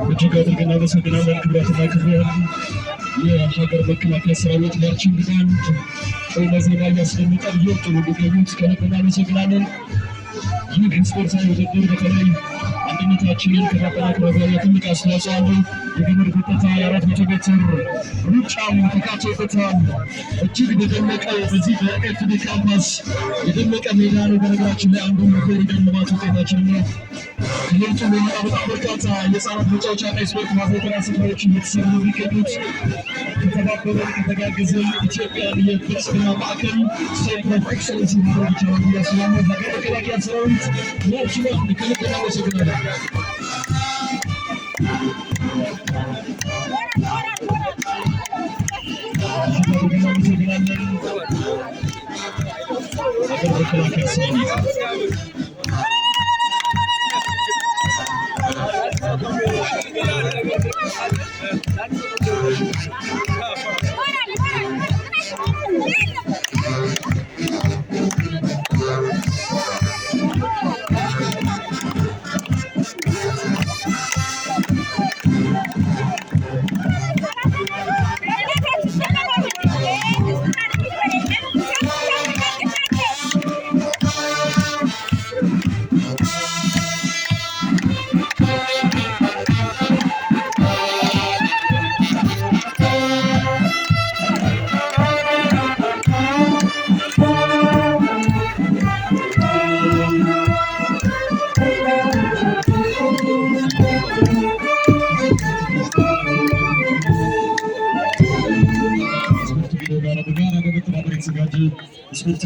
እጅግ አድርገን እናመሰግናለን። ክቡራትና ክቡራን የሀገር መከላከያ ሰራዊት ማርቺንግ ባንድ ጦር ዜማ እያስደመጠን እየወጡ ነው የሚገኙት። ከልብ እናመሰግናለን። ይህ ስፖርታዊ ውድድር በተለይ አንድነታችንን ከማጠናከር አኳያ ትልቅ አስተዋጽኦ አለው። የገመድ ጉተታ፣ የ400 ሜትር ሩጫም ተካቶበታል። እጅግ በደመቀ በዚህ በኤፍዲ ካምፓስ የደመቀ ሜዳ ነው። በነገራችን ላይ አንዱ የኮሪደር ልማት ውጤታችን ነው። ትምህርቱ የሚመጣ በጣም በርካታ የህፃናት መጫወቻና የስፖርት ማዘውተሪያ ስፍራዎች እየተሰሩ ነው የሚገኙት። ከተባበረን ከተጋገዘን ኢትዮጵያን የብልጽግና ማዕከል ሴንተር ኦፍ ኤክሰለንስ ማድረግ ይቻላል ብዬ አስባለሁ። ሀገር መከላከያ ሰራዊት ማርቺንግ ባንድ ከልብ እናመሰግናለን። ሀገር መከላከያ ሰራዊት